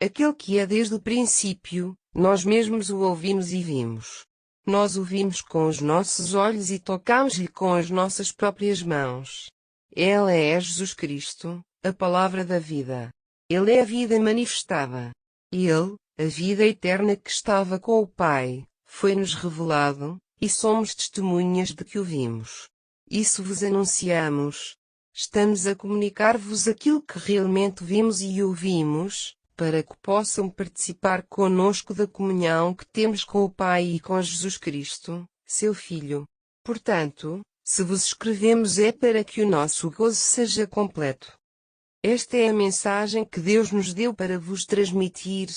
aquele que é desde o princípio, nós mesmos o ouvimos e vimos. Nós o vimos com os nossos olhos e tocámos-lhe com as nossas próprias mãos. Ele é Jesus Cristo, a palavra da vida. Ele é a vida manifestada. Ele, a vida eterna que estava com o Pai, foi-nos revelado, e somos testemunhas de que o vimos. Isso vos anunciamos. Estamos a comunicar-vos aquilo que realmente vimos e ouvimos, para que possam participar conosco da comunhão que temos com o Pai e com Jesus Cristo, seu Filho. Portanto, se vos escrevemos é para que o nosso gozo seja completo. Esta é a mensagem que Deus nos deu para vos transmitir,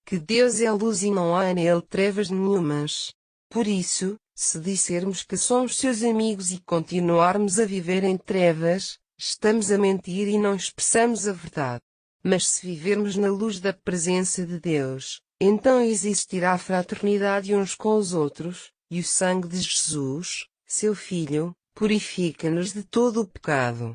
que Deus é luz e não há nele trevas nenhumas. Por isso, se dissermos que somos seus amigos e continuarmos a viver em trevas, estamos a mentir e não expressamos a verdade. Mas se vivermos na luz da presença de Deus, então existirá fraternidade uns com os outros, e o sangue de Jesus, seu Filho, purifica-nos de todo o pecado.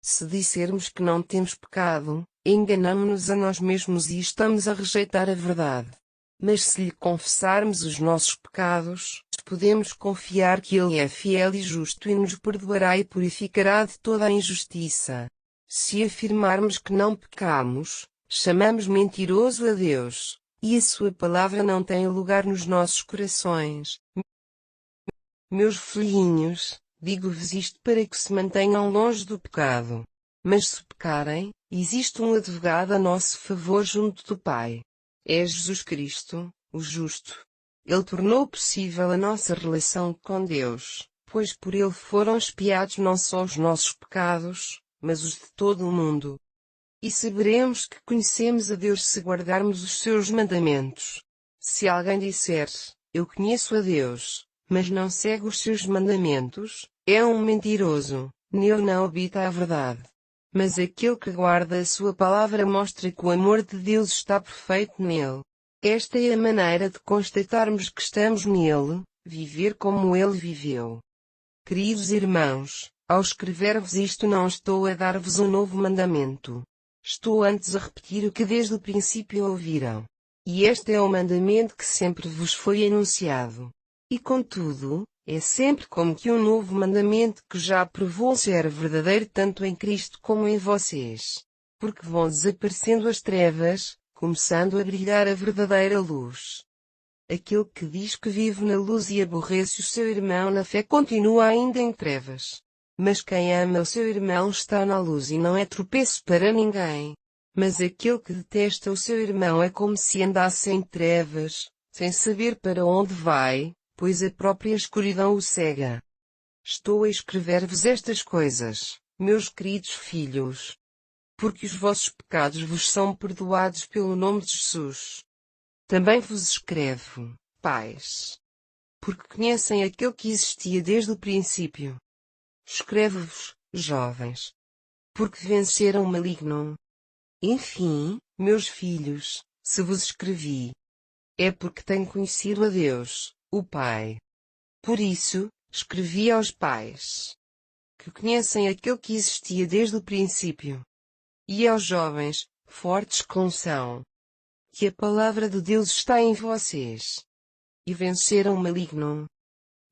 Se dissermos que não temos pecado, enganamo-nos a nós mesmos e estamos a rejeitar a verdade. Mas se lhe confessarmos os nossos pecados, podemos confiar que ele é fiel e justo e nos perdoará e purificará de toda a injustiça. Se afirmarmos que não pecamos, chamamos mentiroso a Deus, e a sua palavra não tem lugar nos nossos corações. Meus filhinhos, digo-vos isto para que se mantenham longe do pecado. Mas se pecarem, existe um advogado a nosso favor junto do Pai. É Jesus Cristo, o justo. Ele tornou possível a nossa relação com Deus, pois por ele foram expiados não só os nossos pecados, mas os de todo o mundo. E saberemos que conhecemos a Deus se guardarmos os seus mandamentos. Se alguém disser, eu conheço a Deus, mas não segue os seus mandamentos, é um mentiroso, nele não habita a verdade. Mas aquele que guarda a sua palavra mostra que o amor de Deus está perfeito nele. Esta é a maneira de constatarmos que estamos nele, viver como ele viveu. Queridos irmãos, ao escrever-vos isto não estou a dar-vos um novo mandamento. Estou antes a repetir o que desde o princípio ouviram. E este é o mandamento que sempre vos foi anunciado. E contudo, é sempre como que um novo mandamento que já provou ser verdadeiro tanto em Cristo como em vocês. Porque vão desaparecendo as trevas, começando a brilhar a verdadeira luz. Aquele que diz que vive na luz e aborrece o seu irmão na fé continua ainda em trevas. Mas quem ama o seu irmão está na luz e não é tropeço para ninguém. Mas aquele que detesta o seu irmão é como se andasse em trevas, sem saber para onde vai, pois a própria escuridão o cega. Estou a escrever-vos estas coisas, meus queridos filhos, porque os vossos pecados vos são perdoados pelo nome de Jesus. Também vos escrevo, pais, porque conhecem aquele que existia desde o princípio. Escrevo-vos, jovens, porque venceram o maligno. Enfim, meus filhos, se vos escrevi, é porque tenho conhecido a Deus, o Pai. Por isso, escrevi aos pais, que conhecem aquele que existia desde o princípio. E aos jovens, fortes como são, que a palavra de Deus está em vocês. E venceram o maligno.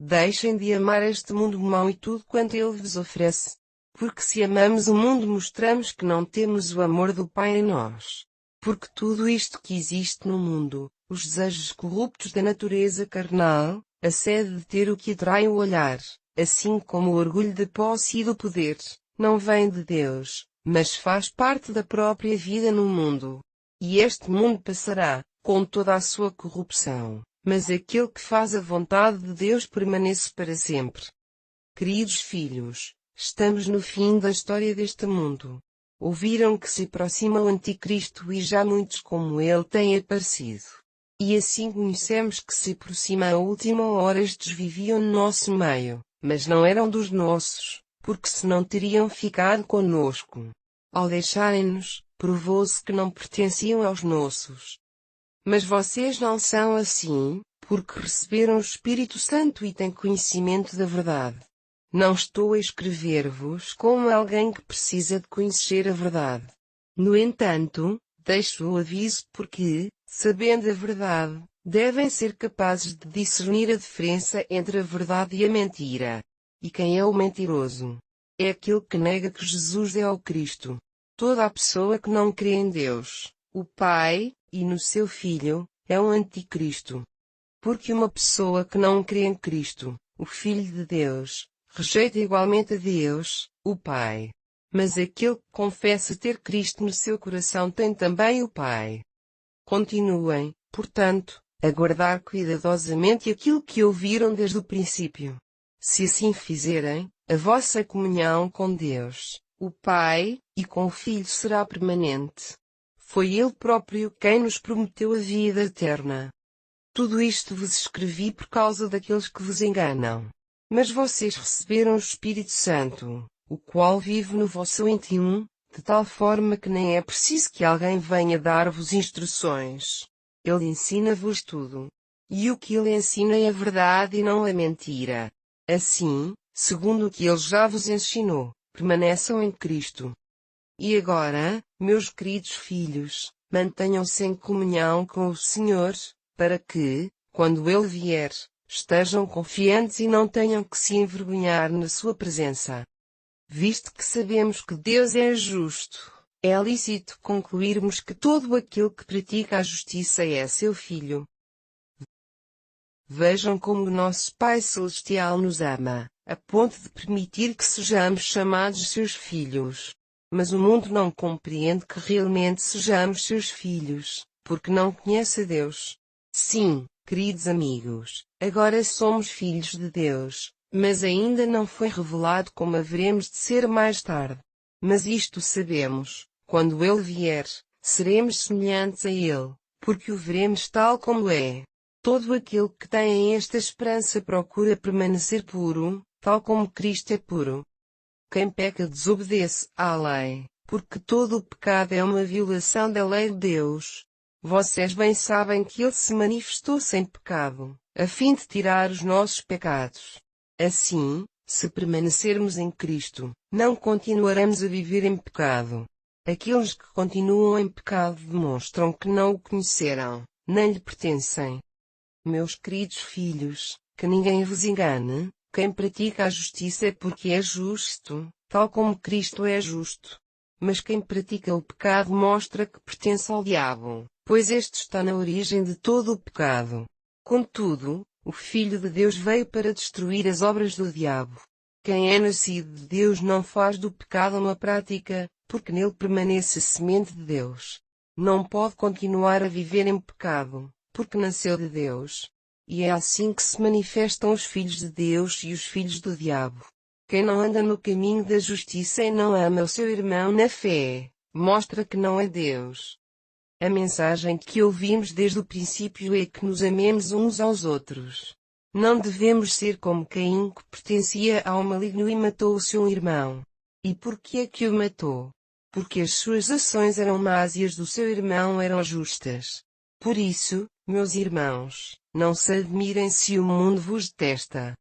Deixem de amar este mundo mau e tudo quanto ele vos oferece. Porque se amamos o mundo mostramos que não temos o amor do Pai em nós. Porque tudo isto que existe no mundo, os desejos corruptos da natureza carnal, a sede de ter o que atrai o olhar, assim como o orgulho da posse e do poder, não vem de Deus, mas faz parte da própria vida no mundo. E este mundo passará, com toda a sua corrupção, mas aquele que faz a vontade de Deus permanece para sempre. Queridos filhos, estamos no fim da história deste mundo. Ouviram que se aproxima o Anticristo e já muitos como ele têm aparecido. E assim conhecemos que se aproxima a última hora. Estes viviam no nosso meio, mas não eram dos nossos, porque senão teriam ficado conosco. Ao deixarem-nos, provou-se que não pertenciam aos nossos. Mas vocês não são assim, porque receberam o Espírito Santo e têm conhecimento da verdade. Não estou a escrever-vos como alguém que precisa de conhecer a verdade. No entanto, Deixo o aviso porque, sabendo a verdade, devem ser capazes de discernir a diferença entre a verdade e a mentira. E quem é o mentiroso? É aquele que nega que Jesus é o Cristo. Toda a pessoa que não crê em Deus, o Pai, e no seu Filho, é um anticristo. Porque uma pessoa que não crê em Cristo, o Filho de Deus, rejeita igualmente a Deus, o Pai. Mas aquele que confessa ter Cristo no seu coração tem também o Pai. Continuem, portanto, a guardar cuidadosamente aquilo que ouviram desde o princípio. Se assim fizerem, a vossa comunhão com Deus, o Pai, e com o Filho será permanente. Foi Ele próprio quem nos prometeu a vida eterna. Tudo isto vos escrevi por causa daqueles que vos enganam. Mas vocês receberam o Espírito Santo, o qual vive no vosso íntimo, de tal forma que nem é preciso que alguém venha dar-vos instruções. Ele ensina-vos tudo. E o que ele ensina é a verdade e não a mentira. Assim, segundo o que ele já vos ensinou, permaneçam em Cristo. E agora, meus queridos filhos, mantenham-se em comunhão com o Senhor, para que, quando Ele vier, estejam confiantes e não tenham que se envergonhar na sua presença. Visto que sabemos que Deus é justo, é lícito concluirmos que todo aquele que pratica a justiça é seu filho. Vejam como o nosso Pai Celestial nos ama, a ponto de permitir que sejamos chamados seus filhos. Mas o mundo não compreende que realmente sejamos seus filhos, porque não conhece a Deus. Sim, queridos amigos, agora somos filhos de Deus, mas ainda não foi revelado como haveremos de ser mais tarde. Mas isto sabemos, quando Ele vier, seremos semelhantes a Ele, porque o veremos tal como é. Todo aquele que tem esta esperança procura permanecer puro, tal como Cristo é puro. Quem peca desobedece à lei, porque todo o pecado é uma violação da lei de Deus. Vocês bem sabem que Ele se manifestou sem pecado, a fim de tirar os nossos pecados. Assim, se permanecermos em Cristo, não continuaremos a viver em pecado. Aqueles que continuam em pecado demonstram que não o conheceram, nem lhe pertencem. Meus queridos filhos, que ninguém vos engane, quem pratica a justiça é porque é justo, tal como Cristo é justo. Mas quem pratica o pecado mostra que pertence ao diabo, pois este está na origem de todo o pecado. Contudo, o Filho de Deus veio para destruir as obras do diabo. Quem é nascido de Deus não faz do pecado uma prática, porque nele permanece a semente de Deus. Não pode continuar a viver em pecado, porque nasceu de Deus. E é assim que se manifestam os filhos de Deus e os filhos do diabo. Quem não anda no caminho da justiça e não ama o seu irmão na fé, mostra que não é Deus. A mensagem que ouvimos desde o princípio é que nos amemos uns aos outros. Não devemos ser como Caim, que pertencia ao maligno e matou o seu irmão. E por que é que o matou? Porque as suas ações eram más e as do seu irmão eram justas. Por isso, meus irmãos, não se admirem se o mundo vos detesta.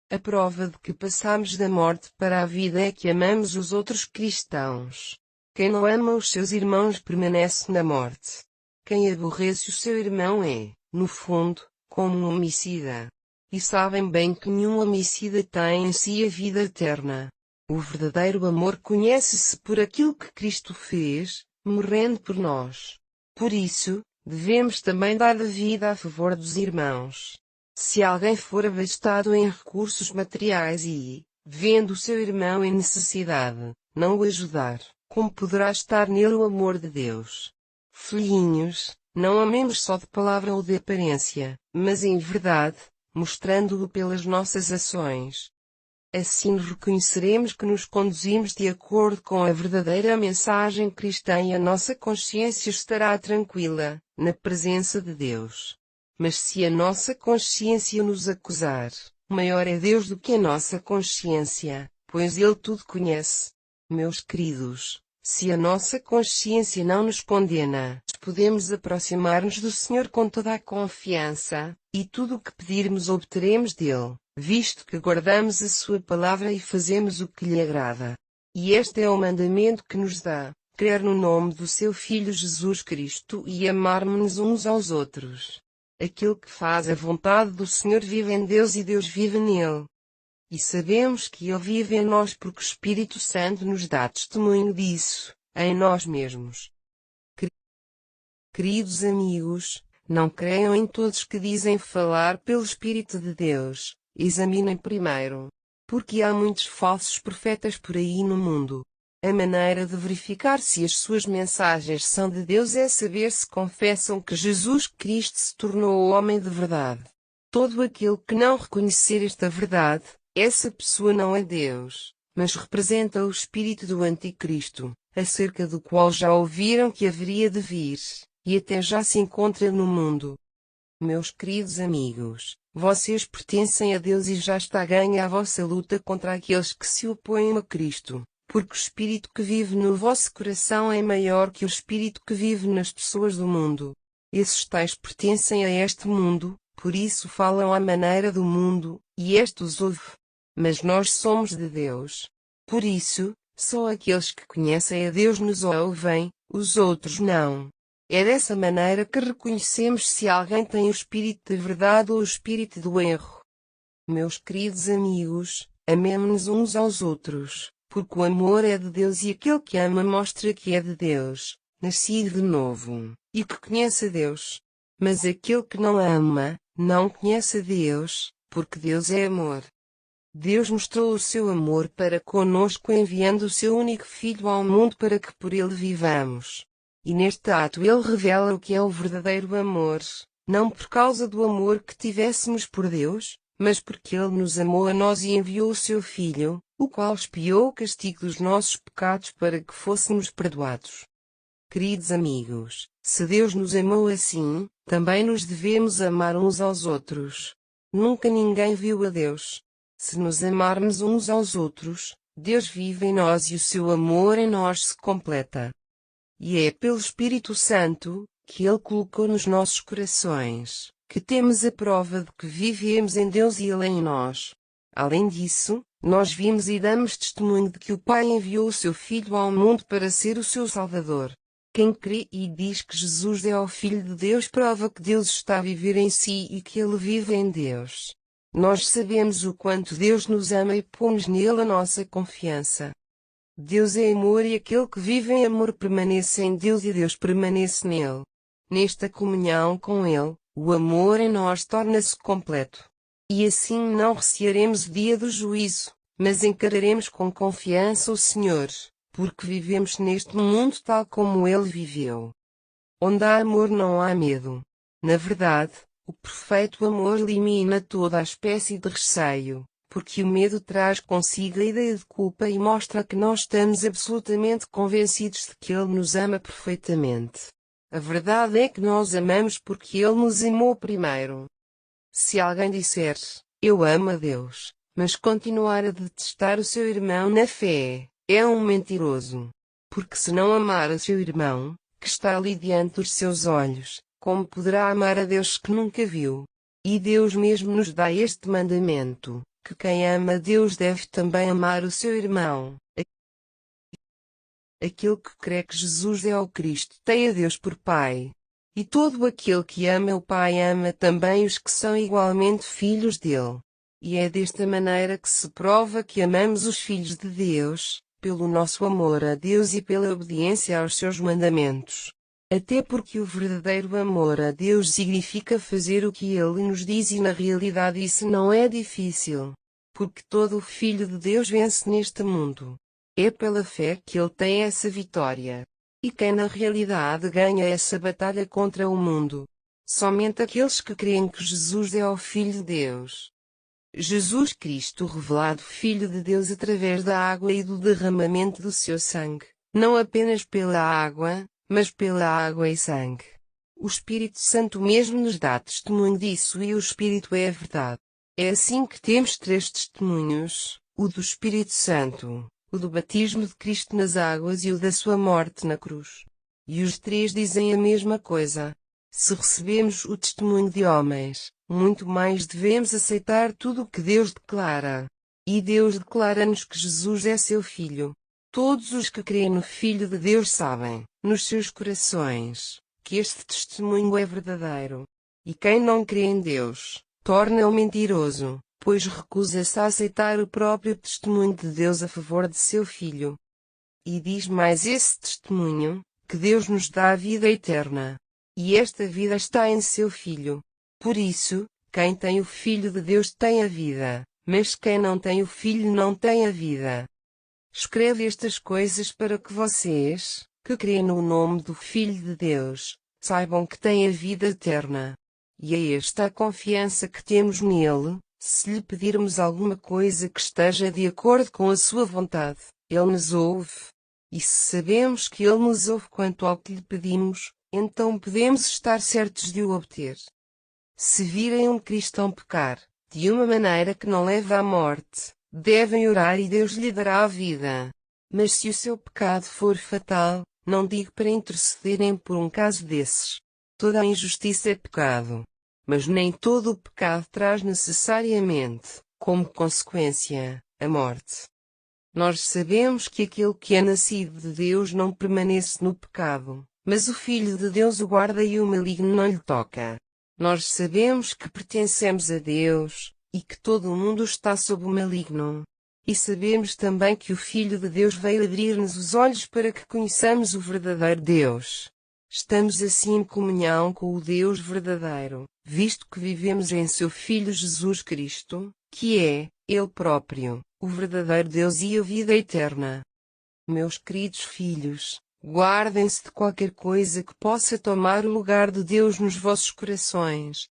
A prova de que passamos da morte para a vida é que amamos os outros cristãos. Quem não ama os seus irmãos permanece na morte. Quem aborrece o seu irmão é, no fundo, como um homicida. E sabem bem que nenhum homicida tem em si a vida eterna. O verdadeiro amor conhece-se por aquilo que Cristo fez, morrendo por nós. Por isso, devemos também dar a vida a favor dos irmãos. Se alguém for abastado em recursos materiais e, vendo o seu irmão em necessidade, não o ajudar, como poderá estar nele o amor de Deus? Filhinhos, não amemos só de palavra ou de aparência, mas em verdade, mostrando-o pelas nossas ações. Assim reconheceremos que nos conduzimos de acordo com a verdadeira mensagem cristã e a nossa consciência estará tranquila, na presença de Deus. Mas se a nossa consciência nos acusar, maior é Deus do que a nossa consciência, pois Ele tudo conhece. Meus queridos, se a nossa consciência não nos condena, podemos aproximar-nos do Senhor com toda a confiança, e tudo o que pedirmos obteremos dele, visto que guardamos a sua palavra e fazemos o que lhe agrada. E este é o mandamento que nos dá, crer no nome do seu Filho Jesus Cristo e amarmos-nos uns aos outros. Aquele que faz a vontade do Senhor vive em Deus e Deus vive nele. E sabemos que Ele vive em nós porque o Espírito Santo nos dá testemunho disso, em nós mesmos. Queridos amigos, não creiam em todos que dizem falar pelo Espírito de Deus, examinem primeiro. Porque há muitos falsos profetas por aí no mundo. A maneira de verificar se as suas mensagens são de Deus é saber se confessam que Jesus Cristo se tornou o homem de verdade. Todo aquele que não reconhecer esta verdade, essa pessoa não é Deus, mas representa o espírito do Anticristo, acerca do qual já ouviram que haveria de vir, e até já se encontra no mundo. Meus queridos amigos, vocês pertencem a Deus e já está ganha a vossa luta contra aqueles que se opõem a Cristo, porque o Espírito que vive no vosso coração é maior que o Espírito que vive nas pessoas do mundo. Esses tais pertencem a este mundo, por isso falam à maneira do mundo, e este os ouve. Mas nós somos de Deus. Por isso, só aqueles que conhecem a Deus nos ouvem, os outros não. É dessa maneira que reconhecemos se alguém tem o espírito de verdade ou o espírito do erro. Meus queridos amigos, amemo-nos uns aos outros, porque o amor é de Deus e aquele que ama mostra que é de Deus, nascido de novo, e que conhece a Deus. Mas aquele que não ama, não conhece a Deus, porque Deus é amor. Deus mostrou o seu amor para conosco enviando o seu único Filho ao mundo para que por ele vivamos. E neste ato ele revela o que é o verdadeiro amor, não por causa do amor que tivéssemos por Deus, mas porque ele nos amou a nós e enviou o seu Filho, o qual expiou o castigo dos nossos pecados para que fôssemos perdoados. Queridos amigos, se Deus nos amou assim, também nos devemos amar uns aos outros. Nunca ninguém viu a Deus. Se nos amarmos uns aos outros, Deus vive em nós e o seu amor em nós se completa. E é pelo Espírito Santo, que Ele colocou nos nossos corações, que temos a prova de que vivemos em Deus e Ele em nós. Além disso, nós vimos e damos testemunho de que o Pai enviou o seu Filho ao mundo para ser o seu Salvador. Quem crê e diz que Jesus é o Filho de Deus prova que Deus está a viver em si e que Ele vive em Deus. Nós sabemos o quanto Deus nos ama e pomos nele a nossa confiança. Deus é amor e aquele que vive em amor permanece em Deus e Deus permanece nele. Nesta comunhão com Ele, o amor em nós torna-se completo. E assim não recearemos o dia do juízo, mas encararemos com confiança o Senhor, porque vivemos neste mundo tal como Ele viveu. Onde há amor não há medo. Na verdade, o perfeito amor elimina toda a espécie de receio. Porque o medo traz consigo a ideia de culpa e mostra que nós estamos absolutamente convencidos de que Ele nos ama perfeitamente. A verdade é que nós amamos porque Ele nos amou primeiro. Se alguém disser, eu amo a Deus, mas continuar a detestar o seu irmão na fé, é um mentiroso. Porque se não amar o seu irmão, que está ali diante dos seus olhos, como poderá amar a Deus que nunca viu? E Deus mesmo nos dá este mandamento, que quem ama a Deus deve também amar o seu irmão. Aquele que crê que Jesus é o Cristo tem a Deus por Pai. E todo aquele que ama o Pai ama também os que são igualmente filhos dele. E é desta maneira que se prova que amamos os filhos de Deus, pelo nosso amor a Deus e pela obediência aos seus mandamentos. Até porque o verdadeiro amor a Deus significa fazer o que Ele nos diz e na realidade isso não é difícil. Porque todo o Filho de Deus vence neste mundo. É pela fé que Ele tem essa vitória. E quem na realidade ganha essa batalha contra o mundo? Somente aqueles que creem que Jesus é o Filho de Deus. Jesus Cristo revelado Filho de Deus através da água e do derramamento do seu sangue, não apenas pela água, mas pela água e sangue. O Espírito Santo mesmo nos dá testemunho disso e o Espírito é a verdade. É assim que temos 3 testemunhos, o do Espírito Santo, o do batismo de Cristo nas águas e o da sua morte na cruz. E os 3 dizem a mesma coisa. Se recebemos o testemunho de homens, muito mais devemos aceitar tudo o que Deus declara. E Deus declara-nos que Jesus é seu Filho. Todos os que creem no Filho de Deus sabem, nos seus corações, que este testemunho é verdadeiro. E quem não crê em Deus, torna-o mentiroso, pois recusa-se a aceitar o próprio testemunho de Deus a favor de seu Filho. E diz mais esse testemunho, que Deus nos dá a vida eterna. E esta vida está em seu Filho. Por isso, quem tem o Filho de Deus tem a vida, mas quem não tem o Filho não tem a vida. Escreve estas coisas para que vocês, que creem no nome do Filho de Deus, saibam que têm a vida eterna. E é esta a confiança que temos nele, se lhe pedirmos alguma coisa que esteja de acordo com a sua vontade, ele nos ouve. E se sabemos que ele nos ouve quanto ao que lhe pedimos, então podemos estar certos de o obter. Se virem um cristão pecar, de uma maneira que não leva à morte, devem orar e Deus lhe dará a vida. Mas se o seu pecado for fatal, não digo para intercederem por um caso desses. Toda a injustiça é pecado. Mas nem todo o pecado traz necessariamente, como consequência, a morte. Nós sabemos que aquele que é nascido de Deus não permanece no pecado, mas o Filho de Deus o guarda e o maligno não lhe toca. Nós sabemos que pertencemos a Deus, e que todo o mundo está sob o maligno. E sabemos também que o Filho de Deus veio abrir-nos os olhos para que conheçamos o verdadeiro Deus. Estamos assim em comunhão com o Deus verdadeiro, visto que vivemos em seu Filho Jesus Cristo, que é, Ele próprio, o verdadeiro Deus e a vida eterna. Meus queridos filhos, guardem-se de qualquer coisa que possa tomar o lugar de Deus nos vossos corações.